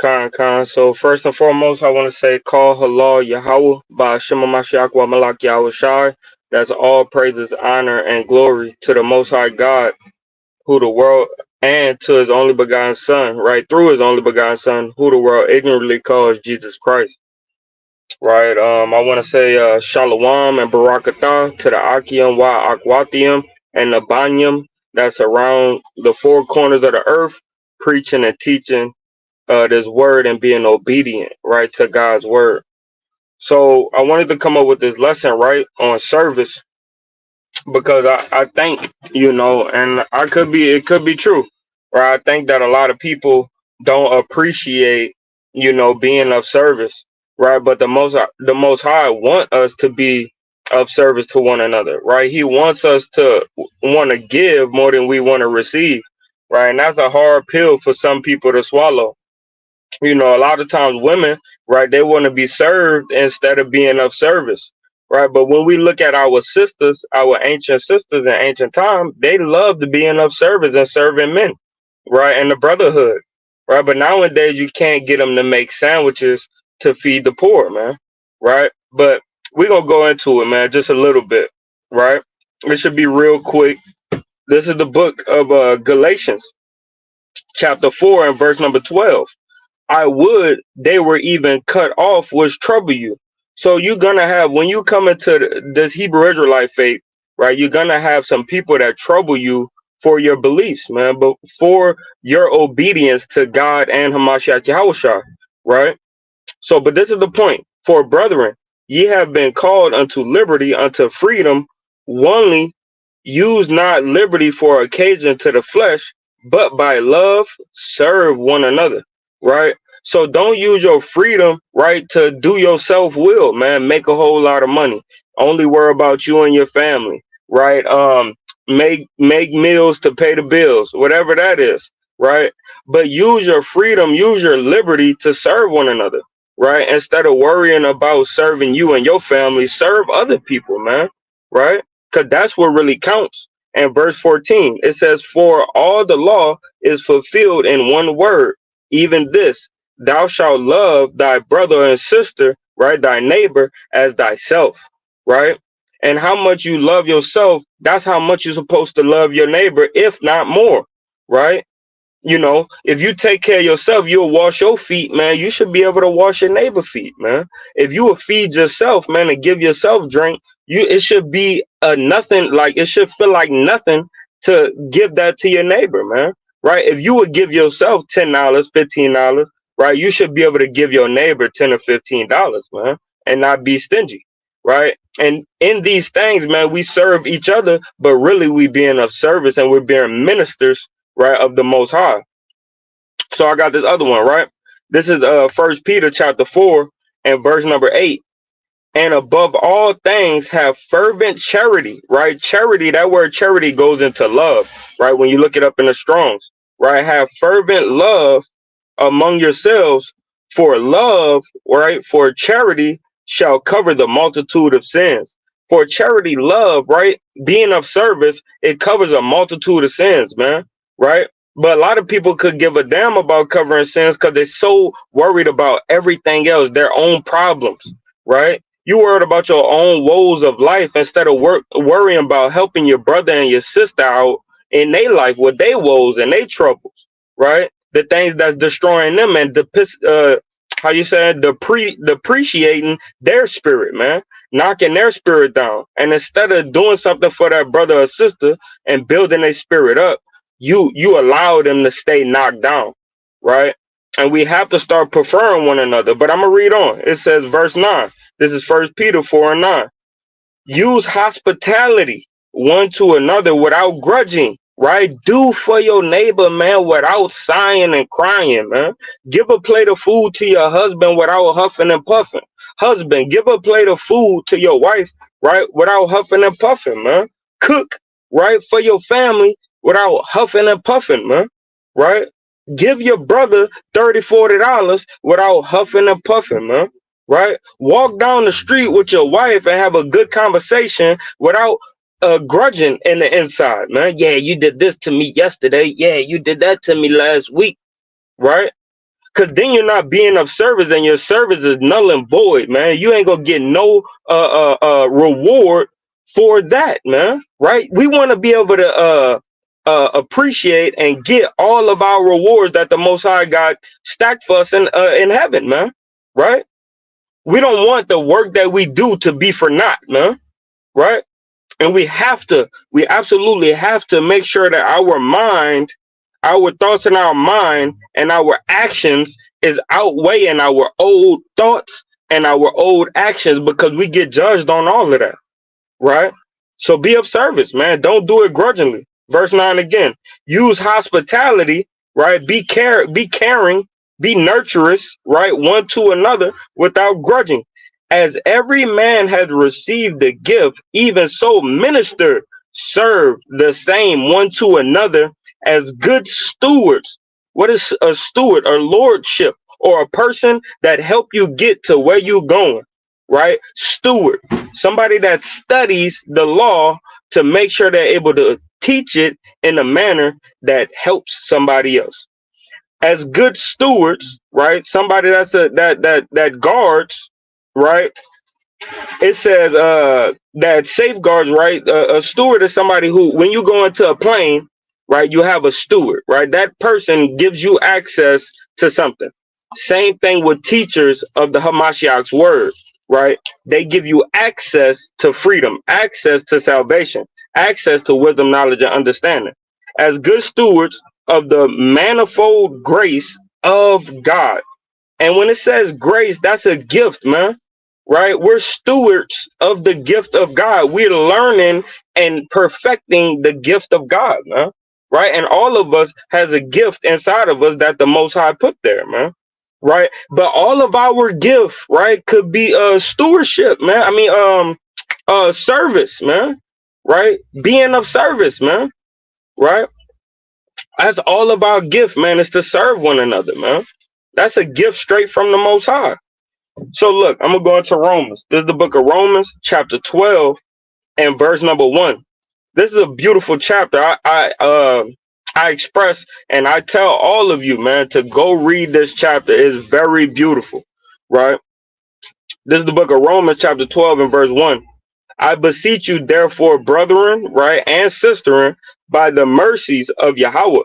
So first and foremost, I want to say, call halal Yahweh by Shema Mashiach wa Malak Yahweh Shai. That's all praises, honor, and glory to the Most High God, who the world, and to His only begotten Son, right, through His only begotten Son, who the world ignorantly calls Jesus Christ, right. I want to say Shalom and Barakatah to the Akim wa Akwathium and the Banyam that's around the four corners of the earth, preaching and teaching this word and being obedient, right, to God's word. So I wanted to come up with this lesson, right, on service because I think, and it could be true, right? I think that a lot of people don't appreciate, being of service, right? But the most high want us to be of service to one another, right? He wants us to want to give more than we want to receive, right? And that's a hard pill for some people to swallow. A lot of times women, right, they want to be served instead of being of service, right? But when we look at our sisters, our ancient sisters in ancient time, they loved being of service and serving men, right, and the brotherhood, right? But nowadays you can't get them to make sandwiches to feed the poor, man, right? But we're gonna go into it, man, just a little bit, right? It should be real quick. This is the book of Galatians, chapter 4 and verse number 12. I would they were even cut off which trouble you. So you're gonna have, when you come into this Hebrew Israelite faith, right? You're gonna have some people that trouble you for your beliefs, man, but for your obedience to God and Hamashiach Yahushua, right? So, but this is the point. For brethren, ye have been called unto liberty, unto freedom. Only use not liberty for occasion to the flesh, but by love serve one another, right? So don't use your freedom, right, to do your self will, man. Make a whole lot of money. Only worry about you and your family, right? Make meals to pay the bills, whatever that is, right? But use your freedom, use your liberty to serve one another, right? Instead of worrying about serving you and your family, serve other people, man, right? Because that's what really counts. And verse 14, it says, for all the law is fulfilled in one word, even this, thou shalt love thy brother and sister, right? Thy neighbor as thyself, right? And how much you love yourself, that's how much you're supposed to love your neighbor, if not more, right? If you take care of yourself, you'll wash your feet, man. You should be able to wash your neighbor's feet, man. If you will feed yourself, man, and give yourself drink, it should be a nothing, like it should feel like nothing to give that to your neighbor, man. Right? If you would give yourself $10, $15, right, you should be able to give your neighbor $10 or $15, man, and not be stingy. Right? And in these things, man, we serve each other, but really we being of service and we're being ministers, right, of the Most High. So I got this other one, right? This is First Peter chapter 4 and verse number 8. And above all things, have fervent charity, right? Charity, that word charity goes into love, right? When you look it up in the Strongs, right? Have fervent love among yourselves, for love, right? For charity shall cover the multitude of sins. For charity, love, right? Being of service, it covers a multitude of sins, man, right? But a lot of people could give a damn about covering sins because they're so worried about everything else, their own problems, right? You worried about your own woes of life instead of worrying about helping your brother and your sister out in their life with their woes and their troubles, right? The things that's destroying them and how you saying, depreciating their spirit, man, knocking their spirit down. And instead of doing something for that brother or sister and building their spirit up, you allow them to stay knocked down, right? And we have to start preferring one another. But I'm gonna read on. It says, verse 9. This is First Peter 4 and 9. Use hospitality one to another without grudging, right? Do for your neighbor, man, without sighing and crying, man. Give a plate of food to your husband without huffing and puffing. Husband, give a plate of food to your wife, right, without huffing and puffing, man. Cook, right, for your family without huffing and puffing, man, right? Give your brother $30, $40 without huffing and puffing, man, right? Walk down the street with your wife and have a good conversation without grudging in the inside, man. Yeah, you did this to me yesterday. Yeah, you did that to me last week, right? Because then you're not being of service, and your service is null and void, man. You ain't gonna get no reward for that, man. Right? We want to be able to appreciate and get all of our rewards that the Most High God stacked for us in heaven, man. Right? We don't want the work that we do to be for naught, man. Right? And we absolutely have to make sure that our mind, our thoughts in our mind, and our actions is outweighing our old thoughts and our old actions, because we get judged on all of that, right? So be of service, man. Don't do it grudgingly. Verse 9 again. Use hospitality, right? Be caring, be nurturous, right? One to another without grudging. As every man has received a gift, even so minister, serve the same one to another as good stewards. What is a steward? A lordship, or a person that help you get to where you're going, right? Steward, somebody that studies the law to make sure they're able to teach it in a manner that helps somebody else. As good stewards, right? Somebody that guards, right? It says that safeguards, right? A steward is somebody who, when you go into a plane, right, you have a steward, right? That person gives you access to something. Same thing with teachers of the Hamashiach's word, right? They give you access to freedom, access to salvation, access to wisdom, knowledge, and understanding. As good stewards of the manifold grace of God. And when it says grace, that's a gift, man. Right? We're stewards of the gift of God. We're learning and perfecting the gift of God, man. Right? And all of us has a gift inside of us that the Most High put there, man. Right? But all of our gift, right, could be stewardship, man. I mean, service, man. Right? Being of service, man. Right? That's all of our gift, man, is to serve one another, man. That's a gift straight from the Most High. So look, I'm gonna go into Romans. This is the book of Romans, chapter 12, and verse number 1. This is a beautiful chapter. I express and I tell all of you, man, to go read this chapter. It's very beautiful, right? This is the book of Romans, chapter 12, and verse 1. I beseech you, therefore, brethren, right, and sisterin, by the mercies of Yahweh,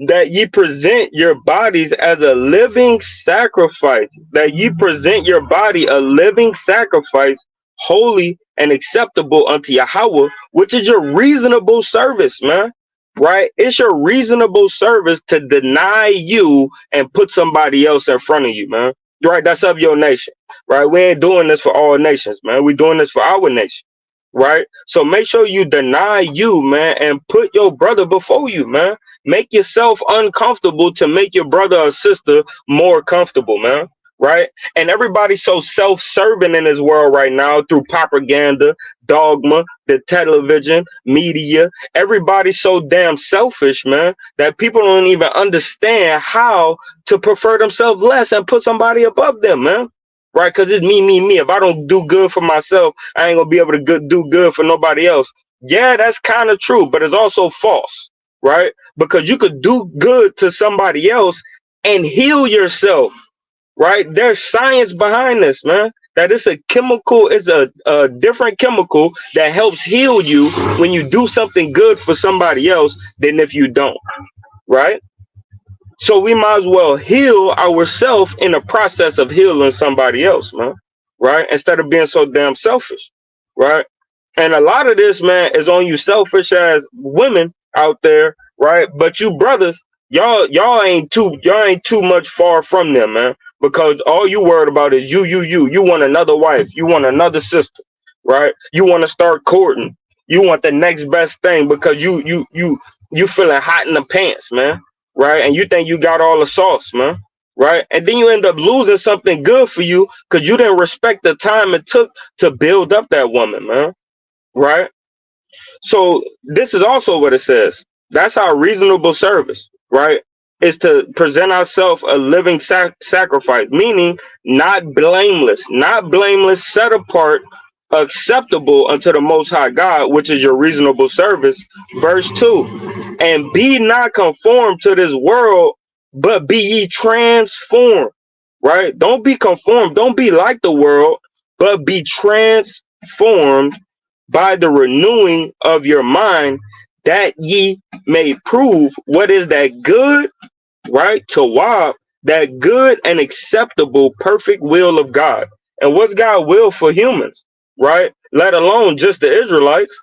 that ye present your bodies as a living sacrifice, that ye present your body a living sacrifice, holy and acceptable unto Yahweh, which is your reasonable service, man. Right? It's your reasonable service to deny you and put somebody else in front of you, man. Right? That's of your nation. Right? We ain't doing this for all nations, man. We're doing this for our nation. Right? So make sure you deny you, man, and put your brother before you, man. Make yourself uncomfortable to make your brother or sister more comfortable, man. Right? And everybody's so self-serving in this world right now through propaganda, dogma, the television, media. Everybody's so damn selfish, man, that people don't even understand how to prefer themselves less and put somebody above them, man. Right? Because it's me, me, me. If I don't do good for myself, I ain't gonna be able to do good for nobody else. Yeah, that's kind of true, but it's also false, right? Because you could do good to somebody else and heal yourself, right? There's science behind this, man. That it's a chemical, it's a different chemical that helps heal you when you do something good for somebody else than if you don't, right? So we might as well heal ourselves in the process of healing somebody else, man. Right? Instead of being so damn selfish, right? And a lot of this, man, is on you selfish as women out there, right? But you brothers, y'all ain't too much far from them, man. Because all you worried about is you. You want another wife, you want another sister, right? You want to start courting. You want the next best thing because you feeling hot in the pants, man, right? And you think you got all the sauce, man, right? And then you end up losing something good for you because you didn't respect the time it took to build up that woman, man, right? So this is also what it says. That's our reasonable service, right? Is to present ourselves a living sacrifice, meaning not blameless, set apart, acceptable unto the Most High God, which is your reasonable service. Verse 2, and be not conformed to this world, but be ye transformed, right? Don't be conformed. Don't be like the world, but be transformed by the renewing of your mind, that ye may prove what is that good, right? To that good and acceptable, perfect will of God. And what's God will for humans, right? Let alone just the Israelites.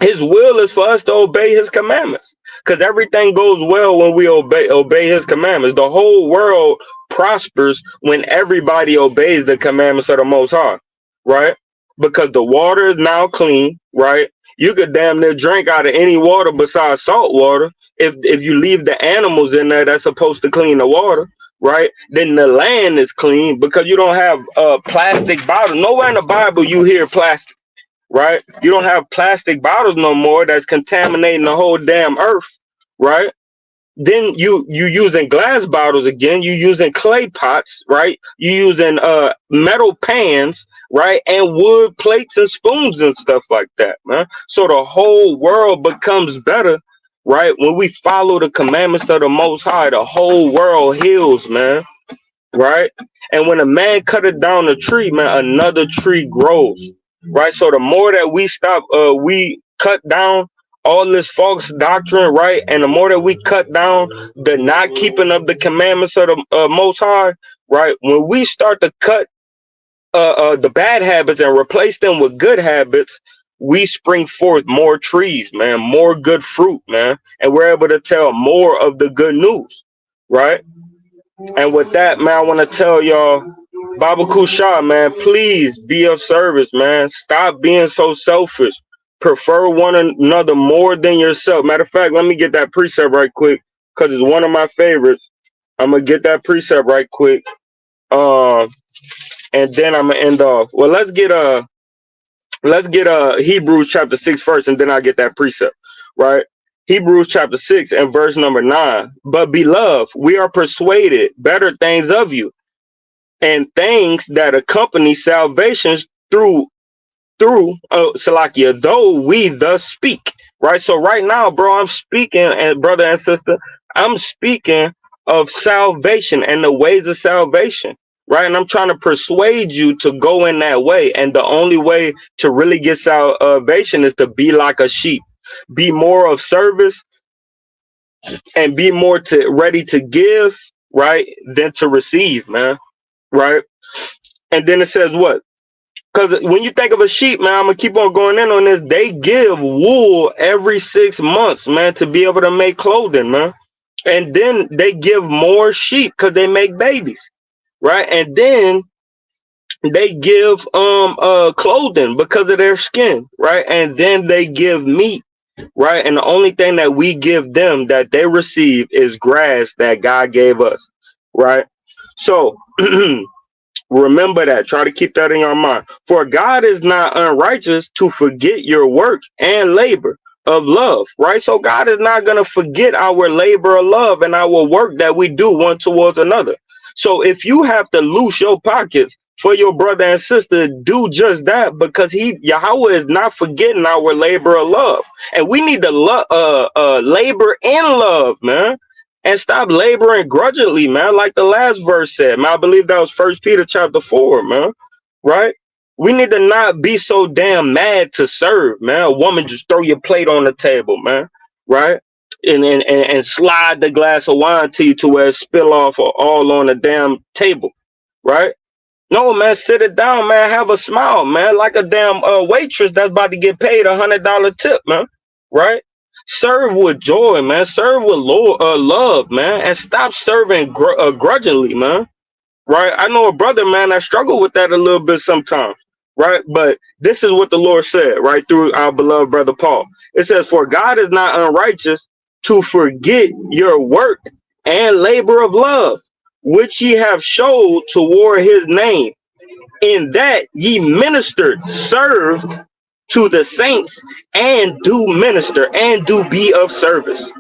His will is for us to obey his commandments, because everything goes well when we obey his commandments. The whole world prospers when everybody obeys the commandments of the Most High, right? Because the water is now clean, right? You could damn near drink out of any water besides salt water. If you leave the animals in there that's supposed to clean the water, right? Then the land is clean because you don't have plastic bottles. Nowhere in the Bible you hear plastic, right? You don't have plastic bottles no more that's contaminating the whole damn earth, right? Then you using glass bottles again. You using clay pots, right? You using metal pans, right? And wood plates and spoons and stuff like that, man. So the whole world becomes better, right? When we follow the commandments of the Most High, the whole world heals, man, right? And when a man cutteth down a tree, man, another tree grows, right? So the more that we cut down all this false doctrine, right? And the more that we cut down the not keeping of the commandments of the Most High, right? When we start to cut the bad habits and replace them with good habits, we spring forth more trees, man, more good fruit, man, and we're able to tell more of the good news, right? And with that, man, I want to tell y'all, Baba Kusha, man, please be of service, man. Stop being so selfish. Prefer one another more than yourself. Matter of fact, let me get that precept right quick, because it's one of my favorites. I'm gonna get that precept right quick. Um, and then I'm gonna end off. Well, let's get Hebrews chapter 6 first, and then I'll get that precept, right? Hebrews chapter 6 and verse number 9. But beloved, we are persuaded better things of you, and things that accompany salvation through Salakia, though we thus speak. Right? So right now, bro, I'm speaking, and brother and sister, I'm speaking of salvation and the ways of salvation. Right? And I'm trying to persuade you to go in that way. And the only way to really get salvation is to be like a sheep. Be more of service and be more to ready to give, right, than to receive, man. Right? And then it says what? Because when you think of a sheep, man, I'm gonna keep on going in on this. They give wool every 6 months, man, to be able to make clothing, man. And then they give more sheep because they make babies, right? And then they give clothing because of their skin, right? And then they give meat, right? And the only thing that we give them that they receive is grass that God gave us, right? So remember that. Try to keep that in your mind. For God is not unrighteous to forget your work and labor of love, right? So God is not going to forget our labor of love and our work that we do one towards another. So if you have to loose your pockets for your brother and sister, do just that, because Yahweh is not forgetting our labor of love. And we need to labor in love, man, and stop laboring grudgingly, man. Like the last verse said, man. I believe that was First Peter chapter 4, man. Right? We need to not be so damn mad to serve, man. A woman just throw your plate on the table, man. Right? And slide the glass of wine to you to where it spill off all on the damn table. Right? No, man, sit it down, man. Have a smile, man. Like a damn waitress that's about to get paid $100 tip, man. Right? Serve with joy, man. Serve with love, man. And stop serving grudgingly, man. Right? I know a brother, man, I struggle with that a little bit sometimes. Right? But this is what the Lord said, right? Through our beloved brother Paul. It says, for God is not unrighteous to forget your work and labor of love, which ye have showed toward his name, in that ye ministered, served to the saints, and do minister and do be of service,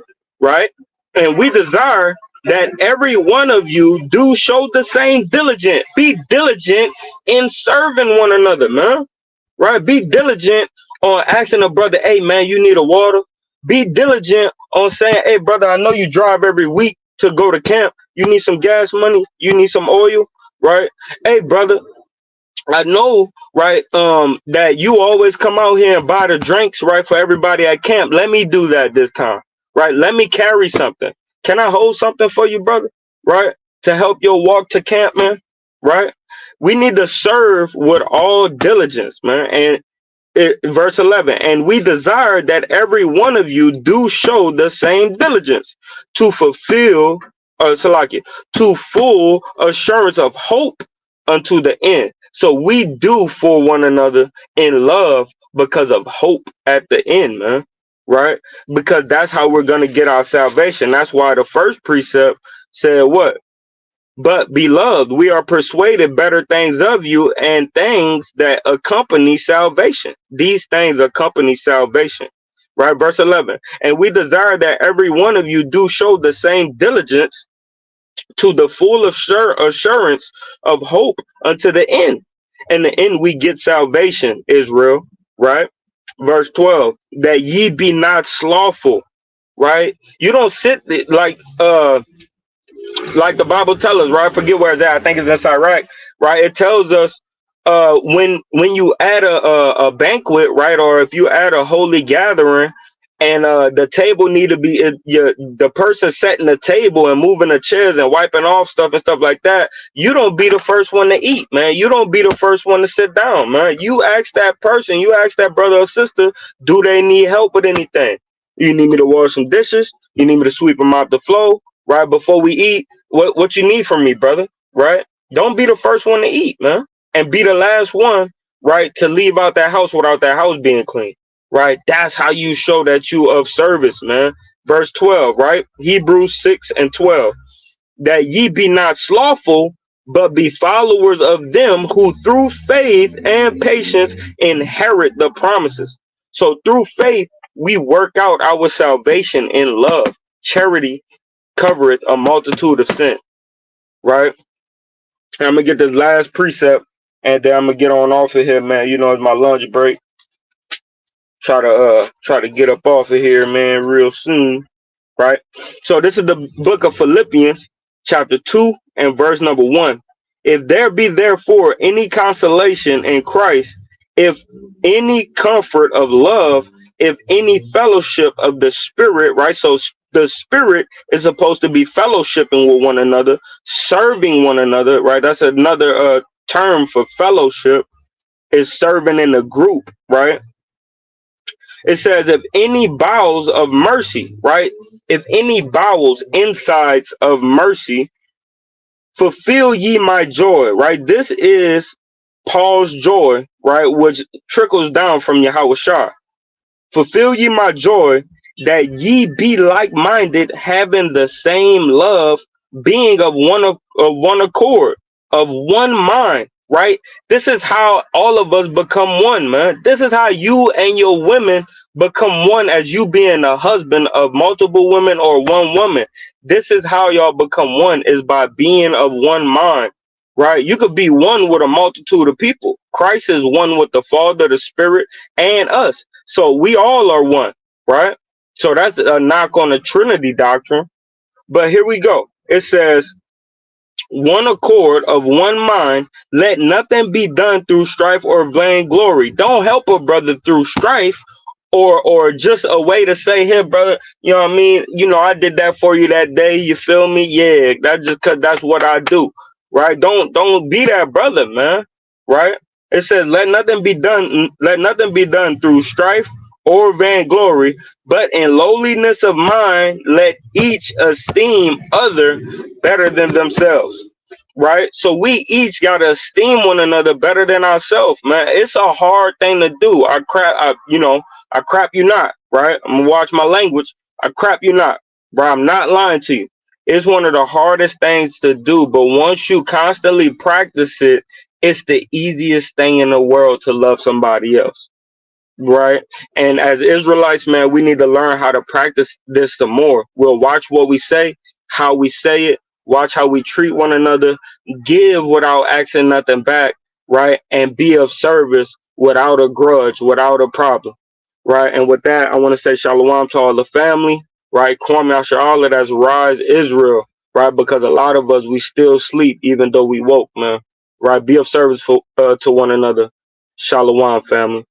right? And we desire that every one of you do show the same diligent. Be diligent in serving one another, man. Right? Be diligent on asking a brother, hey man, you need a water. Be diligent on saying, hey brother, I know you drive every week. to go to camp. You need some gas money. You need some oil, right? Hey, brother, I know, right, that you always come out here and buy the drinks, right, for everybody at camp. Let me do that this time, right? Let me carry something. Can I hold something for you, brother, right, to help your walk to camp, man, right? We need to serve with all diligence, man. And verse 11, and we desire that every one of you do show the same diligence to fulfill, Salaki, to full assurance of hope unto the end. So we do for one another in love because of hope at the end, man, right? Because that's how we're going to get our salvation. That's why the first precept said what? But beloved, we are persuaded better things of you and things that accompany salvation. These things accompany salvation. Right? Verse 11. And we desire that every one of you do show the same diligence to the full assurance of hope unto the end. And the end we get salvation, Israel. Right? Verse 12. That ye be not slothful. Right? You don't sit like the Bible tells us, right? I forget where it's at. I think it's in Sirach, right? It tells us when you add a banquet, right, or if you add a holy gathering, and the table need to be the person setting the table and moving the chairs and wiping off stuff and stuff like that. You don't be the first one to eat, man. You don't be the first one to sit down, man. You ask that person, you ask that brother or sister, do they need help with anything? You need me to wash some dishes? You need me to sweep them out the floor? Right before we eat, what you need from me, brother, right? Don't be the first one to eat, man, and be the last one, right, to leave out that house without that house being clean, right? That's how you show that you of service, man. Verse 12, right? Hebrews 6 and 12, that ye be not slothful, but be followers of them who through faith and patience inherit the promises. So through faith, we work out our salvation in love. Charity covereth a multitude of sin, right? And I'm gonna get this last precept, and then I'm gonna get on off of here, man. You know, it's my lunch break. Try to get up off of here, man, real soon, right? So this is the book of Philippians, chapter 2 and verse number 1. If there be therefore any consolation in Christ, if any comfort of love, if any fellowship of the Spirit, right? So the Spirit is supposed to be fellowshipping with one another, serving one another, right? That's another term for fellowship, is serving in a group, right? It says, if any bowels of mercy, right? If any bowels, insides of mercy, fulfill ye my joy, right? This is Paul's joy, right? Which trickles down from Yahweh Shah. Fulfill ye my joy, that ye be like-minded, having the same love, being of one accord, of one mind, right? This is how all of us become one, man. This is how you and your women become one, as you being a husband of multiple women or one woman. This is how y'all become one, is by being of one mind, right? You could be one with a multitude of people. Christ is one with the Father, the Spirit, and us. So we all are one, right? So that's a knock on the Trinity doctrine. But here we go. It says, one accord of one mind, let nothing be done through strife or vainglory. Don't help a brother through strife, or just a way to say, here, brother, you know what I mean? You know, I did that for you that day. You feel me? Yeah, that's just because that's what I do, right? Don't be that brother, man, right? It says, let nothing be done through strife or vainglory, but in lowliness of mind, let each esteem other better than themselves. Right? So we each gotta esteem one another better than ourselves, man. It's a hard thing to do. I crap you not, right? I'm gonna watch my language. I crap you not, bro. I'm not lying to you. It's one of the hardest things to do, but once you constantly practice it, it's the easiest thing in the world to love somebody else, right? And as Israelites, man, we need to learn how to practice this some more. We'll watch what we say, how we say it, watch how we treat one another, give without asking nothing back, right? And be of service without a grudge, without a problem, right? And with that, I want to say shalom to all the family, right? Kwame Ashala, that's rise Israel, right? Because a lot of us, we still sleep even though we woke, man, right? Be of service for to one another. Shalom, family.